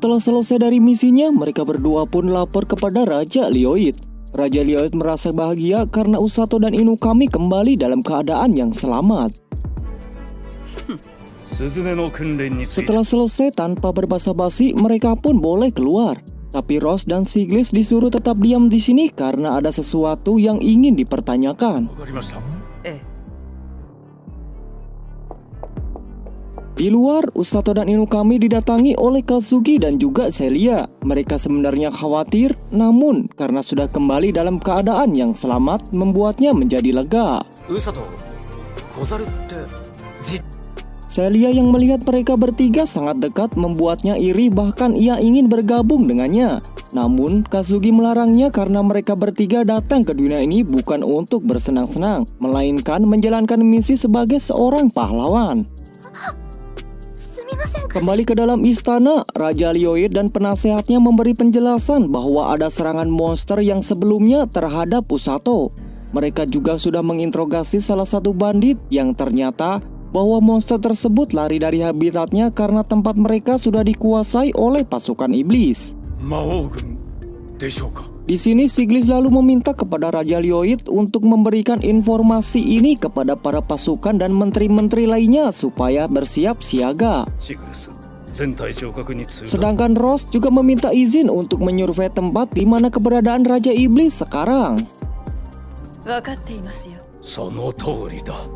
Setelah selesai dari misinya, mereka berdua pun lapor kepada Raja Lyoid. Raja Lyoid merasa bahagia karena Usato dan Inukami kembali dalam keadaan yang selamat. Setelah selesai tanpa berbasa-basi, mereka pun boleh keluar. Tapi Rose dan Siglis disuruh tetap diam di sini karena ada sesuatu yang ingin dipertanyakan. Di luar, Usato dan Inukami didatangi oleh Kazuki dan juga Celia. Mereka sebenarnya khawatir, namun karena sudah kembali dalam keadaan yang selamat, membuatnya menjadi lega. Celia yang melihat mereka bertiga sangat dekat membuatnya iri, bahkan ia ingin bergabung dengannya. Namun Kazuki melarangnya karena mereka bertiga datang ke dunia ini bukan untuk bersenang-senang, melainkan menjalankan misi sebagai seorang pahlawan. Kembali ke dalam istana, Raja Lyoid dan penasehatnya memberi penjelasan bahwa ada serangan monster yang sebelumnya terhadap Usato. Mereka juga sudah menginterogasi salah satu bandit yang ternyata bahwa monster tersebut lari dari habitatnya karena tempat mereka sudah dikuasai oleh pasukan iblis. Di sini Siglis lalu meminta kepada Raja Lyoid untuk memberikan informasi ini kepada para pasukan dan menteri-menteri lainnya supaya bersiap siaga. Sedangkan Rose juga meminta izin untuk menyurvei tempat di mana keberadaan Raja Iblis sekarang.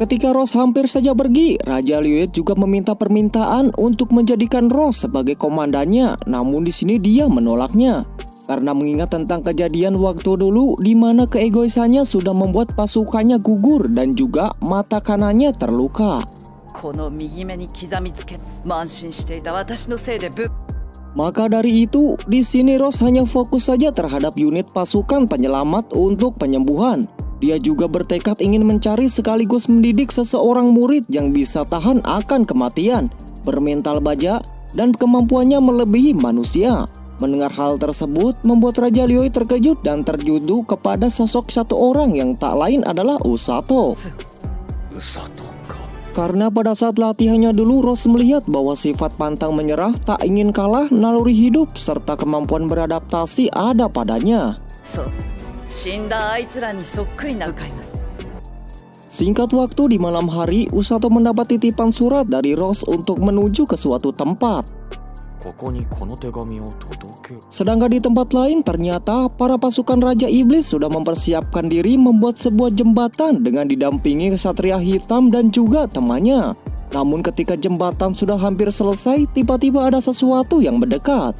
Ketika Rose hampir saja pergi, Raja Lyoid juga meminta permintaan untuk menjadikan Rose sebagai komandannya. Namun di sini dia menolaknya karena mengingat tentang kejadian waktu dulu di mana keegoisannya sudah membuat pasukannya gugur dan juga mata kanannya terluka. Maka dari itu, di sini Rose hanya fokus saja terhadap unit pasukan penyelamat untuk penyembuhan. Dia juga bertekad ingin mencari sekaligus mendidik seseorang murid yang bisa tahan akan kematian, bermental baja, dan kemampuannya melebihi manusia. Mendengar hal tersebut membuat Raja Lyoid terkejut dan terjudu kepada sosok satu orang yang tak lain adalah Usato. Karena pada saat latihannya dulu, Rose melihat bahwa sifat pantang menyerah, tak ingin kalah, naluri hidup, serta kemampuan beradaptasi ada padanya. Singkat waktu di malam hari, Usato mendapat titipan surat dari Rose untuk menuju ke suatu tempat. Sedangkan di tempat lain ternyata para pasukan Raja Iblis sudah mempersiapkan diri membuat sebuah jembatan dengan didampingi Ksatria Hitam dan juga temannya. Namun ketika jembatan sudah hampir selesai, tiba-tiba ada sesuatu yang mendekat.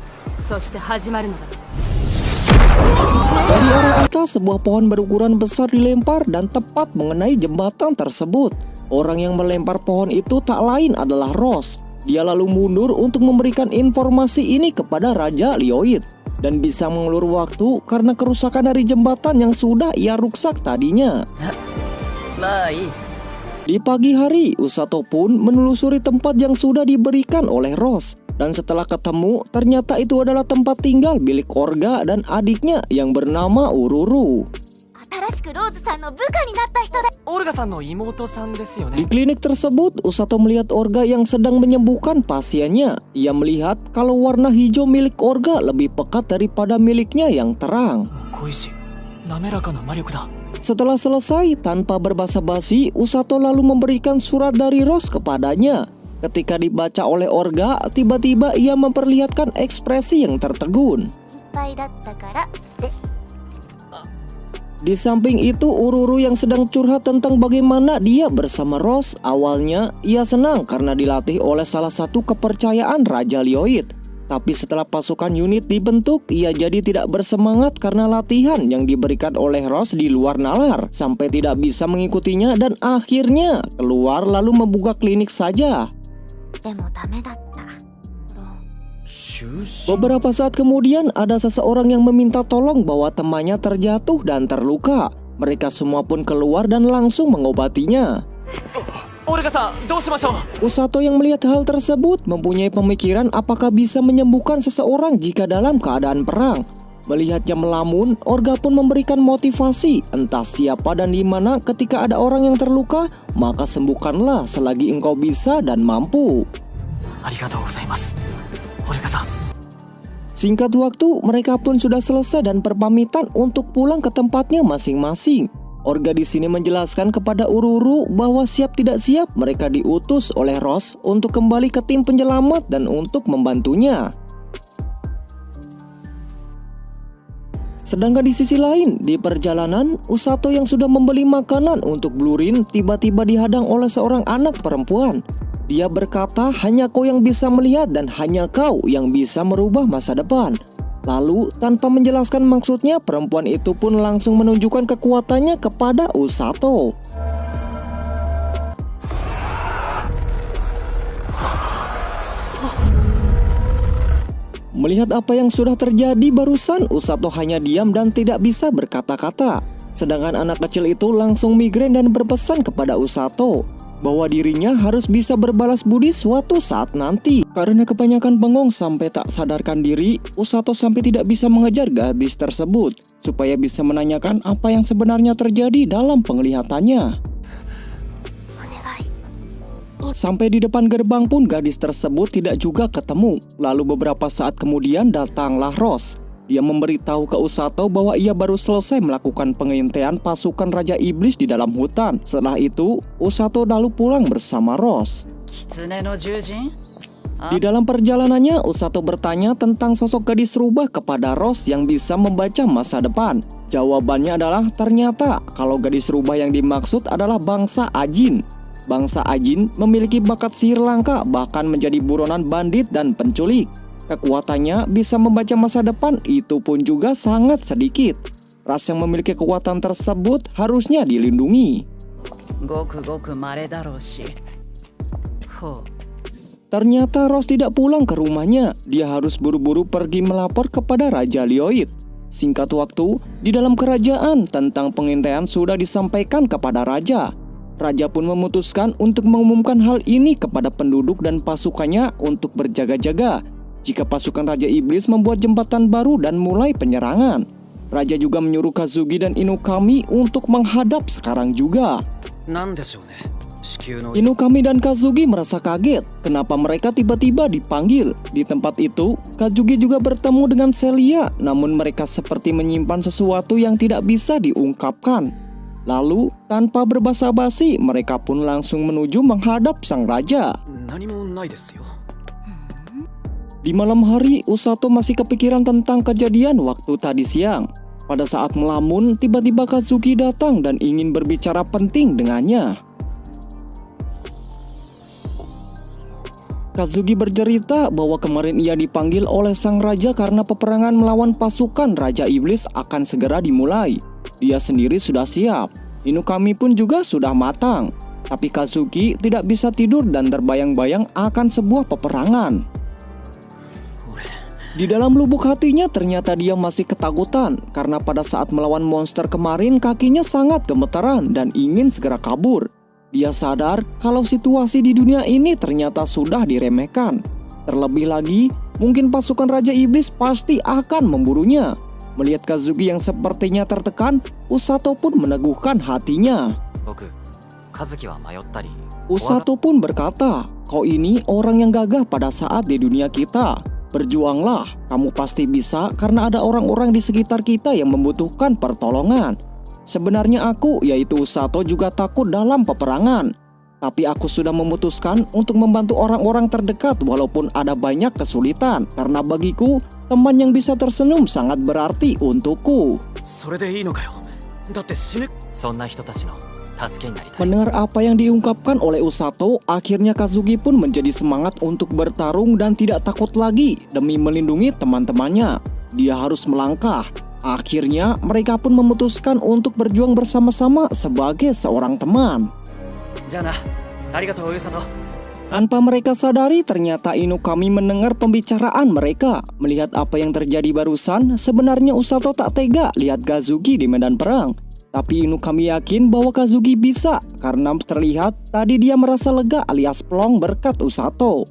Dari arah atas, sebuah pohon berukuran besar dilempar dan tepat mengenai jembatan tersebut. Orang yang melempar pohon itu tak lain adalah Rose. Dia lalu mundur untuk memberikan informasi ini kepada Raja Lyoid dan bisa mengulur waktu karena kerusakan dari jembatan yang sudah ia rusak tadinya. Di pagi hari, Usato pun menelusuri tempat yang sudah diberikan oleh Rose. Dan setelah ketemu, ternyata itu adalah tempat tinggal milik Orga dan adiknya yang bernama Ururu. Di klinik tersebut, Usato melihat Orga yang sedang menyembuhkan pasiennya. Ia melihat kalau warna hijau milik Orga lebih pekat daripada miliknya yang terang. Setelah selesai, tanpa berbasa-basi, Usato lalu memberikan surat dari Rose kepadanya. Ketika dibaca oleh Orga, tiba-tiba ia memperlihatkan ekspresi yang tertegun. Di samping itu, Ururu yang sedang curhat tentang bagaimana dia bersama Rose. Awalnya ia senang karena dilatih oleh salah satu kepercayaan Raja Lyoid. Tapi setelah pasukan unit dibentuk, ia jadi tidak bersemangat karena latihan yang diberikan oleh Rose di luar nalar, sampai tidak bisa mengikutinya dan akhirnya keluar lalu membuka klinik saja. Beberapa saat kemudian ada seseorang yang meminta tolong bahwa temannya terjatuh dan terluka. Mereka semua pun keluar dan langsung mengobatinya. Usato yang melihat hal tersebut mempunyai pemikiran apakah bisa menyembuhkan seseorang jika dalam keadaan perang. Melihatnya melamun, Orga pun memberikan motivasi, entah siapa dan di mana ketika ada orang yang terluka, maka sembuhkanlah selagi engkau bisa dan mampu. Singkat waktu, mereka pun sudah selesai dan berpamitan untuk pulang ke tempatnya masing-masing. Orga di sini menjelaskan kepada Ururu bahwa siap tidak siap mereka diutus oleh Rose untuk kembali ke tim penyelamat dan untuk membantunya. Sedangkan di sisi lain, di perjalanan, Usato yang sudah membeli makanan untuk Blurin tiba-tiba dihadang oleh seorang anak perempuan. Dia berkata hanya kau yang bisa melihat dan hanya kau yang bisa merubah masa depan. Lalu tanpa menjelaskan maksudnya, perempuan itu pun langsung menunjukkan kekuatannya kepada Usato. Melihat apa yang sudah terjadi barusan, Usato hanya diam dan tidak bisa berkata-kata. Sedangkan anak kecil itu langsung migrain dan berpesan kepada Usato bahwa dirinya harus bisa berbalas budi suatu saat nanti. Karena kebanyakan bengong sampai tak sadarkan diri, Usato sampai tidak bisa mengejar gadis tersebut supaya bisa menanyakan apa yang sebenarnya terjadi dalam penglihatannya. Sampai di depan gerbang pun gadis tersebut tidak juga ketemu. Lalu beberapa saat kemudian datanglah Rose. Dia memberitahu ke Usato bahwa ia baru selesai melakukan pengintaian pasukan Raja Iblis di dalam hutan. Setelah itu, Usato lalu pulang bersama Rose. Di dalam perjalanannya, Usato bertanya tentang sosok gadis rubah kepada Rose yang bisa membaca masa depan. Jawabannya adalah ternyata kalau gadis rubah yang dimaksud adalah bangsa Ajin. Bangsa Ajin memiliki bakat sihir langka, bahkan menjadi buronan bandit dan penculik. Kekuatannya bisa membaca masa depan itu pun juga sangat sedikit. Ras yang memiliki kekuatan tersebut harusnya dilindungi. Ternyata Rose tidak pulang ke rumahnya. Dia harus buru-buru pergi melapor kepada Raja Lioid. Singkat waktu, di dalam kerajaan tentang pengintaian sudah disampaikan kepada Raja. Raja pun memutuskan untuk mengumumkan hal ini kepada penduduk dan pasukannya untuk berjaga-jaga jika pasukan Raja Iblis membuat jembatan baru dan mulai penyerangan. Raja juga menyuruh Kazuki dan Inukami untuk menghadap sekarang juga. Inukami dan Kazuki merasa kaget kenapa mereka tiba-tiba dipanggil. Di tempat itu, Kazuki juga bertemu dengan Celia, namun mereka seperti menyimpan sesuatu yang tidak bisa diungkapkan. Lalu, tanpa berbasa-basi, mereka pun langsung menuju menghadap sang raja. Di malam hari, Usato masih kepikiran tentang kejadian waktu tadi siang. Pada saat melamun, tiba-tiba Kazuki datang dan ingin berbicara penting dengannya. Kazuki bercerita bahwa kemarin ia dipanggil oleh sang raja karena peperangan melawan pasukan Raja Iblis akan segera dimulai. Dia sendiri sudah siap. Inukami pun juga sudah matang. Tapi Kazuki tidak bisa tidur dan terbayang-bayang akan sebuah peperangan. Di dalam lubuk hatinya ternyata dia masih ketakutan karena pada saat melawan monster kemarin kakinya sangat gemetaran dan ingin segera kabur. Dia sadar kalau situasi di dunia ini ternyata sudah diremehkan. Terlebih lagi, mungkin pasukan Raja Iblis pasti akan memburunya. Melihat Kazuki yang sepertinya tertekan, Usato pun meneguhkan hatinya. Usato pun berkata, kau ini orang yang gagah pada saat di dunia kita. Berjuanglah, kamu pasti bisa karena ada orang-orang di sekitar kita yang membutuhkan pertolongan. Sebenarnya aku, yaitu Usato, juga takut dalam peperangan. Tapi aku sudah memutuskan untuk membantu orang-orang terdekat walaupun ada banyak kesulitan. Karena bagiku, teman yang bisa tersenyum sangat berarti untukku. Mendengar apa yang diungkapkan oleh Usato, akhirnya Kazuki pun menjadi semangat untuk bertarung dan tidak takut lagi demi melindungi teman-temannya. Dia harus melangkah. Akhirnya mereka pun memutuskan untuk berjuang bersama-sama sebagai seorang teman. Tanpa mereka sadari, ternyata Inukami mendengar pembicaraan mereka. Melihat apa yang terjadi barusan, sebenarnya Usato tak tega lihat Kazuki di medan perang. Tapi Inukami yakin bahwa Kazuki bisa, karena terlihat tadi dia merasa lega alias plong berkat Usato.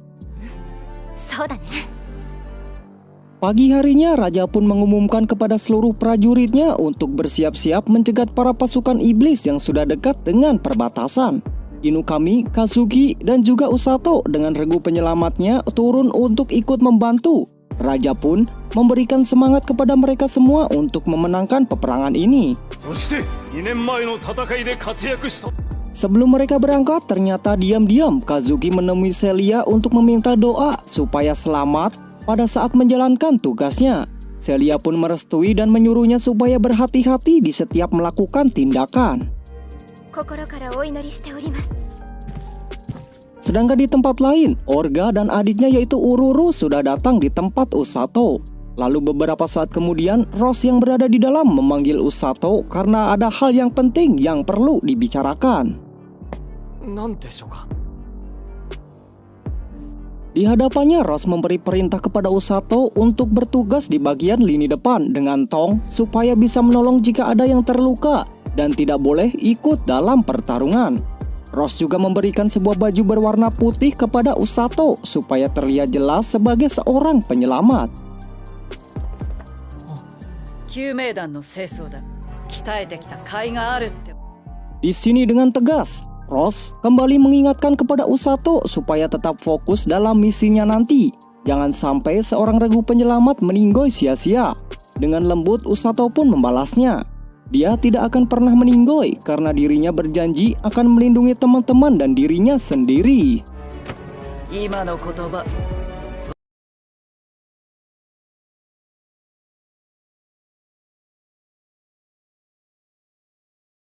Pagi harinya, Raja pun mengumumkan kepada seluruh prajuritnya untuk bersiap-siap mencegat para pasukan iblis yang sudah dekat dengan perbatasan. Inukami, Kazuki, dan juga Usato dengan regu penyelamatnya turun untuk ikut membantu. Raja pun memberikan semangat kepada mereka semua untuk memenangkan peperangan ini. Sebelum mereka berangkat, ternyata diam-diam Kazuki menemui Celia untuk meminta doa supaya selamat pada saat menjalankan tugasnya. Celia pun merestui dan menyuruhnya supaya berhati-hati di setiap melakukan tindakan. Sedangkan di tempat lain, Orga dan adiknya yaitu Ururu sudah datang di tempat Usato. Lalu beberapa saat kemudian, Rose yang berada di dalam memanggil Usato karena ada hal yang penting yang perlu dibicarakan. Di hadapannya, Rose memberi perintah kepada Usato untuk bertugas di bagian lini depan dengan tong supaya bisa menolong jika ada yang terluka dan tidak boleh ikut dalam pertarungan. Rose juga memberikan sebuah baju berwarna putih kepada Usato supaya terlihat jelas sebagai seorang penyelamat. Di sini dengan tegas, Rose kembali mengingatkan kepada Usato supaya tetap fokus dalam misinya nanti. Jangan sampai seorang regu penyelamat meninggoy sia-sia. Dengan lembut, Usato pun membalasnya. Dia tidak akan pernah meninggoy karena dirinya berjanji akan melindungi teman-teman dan dirinya sendiri.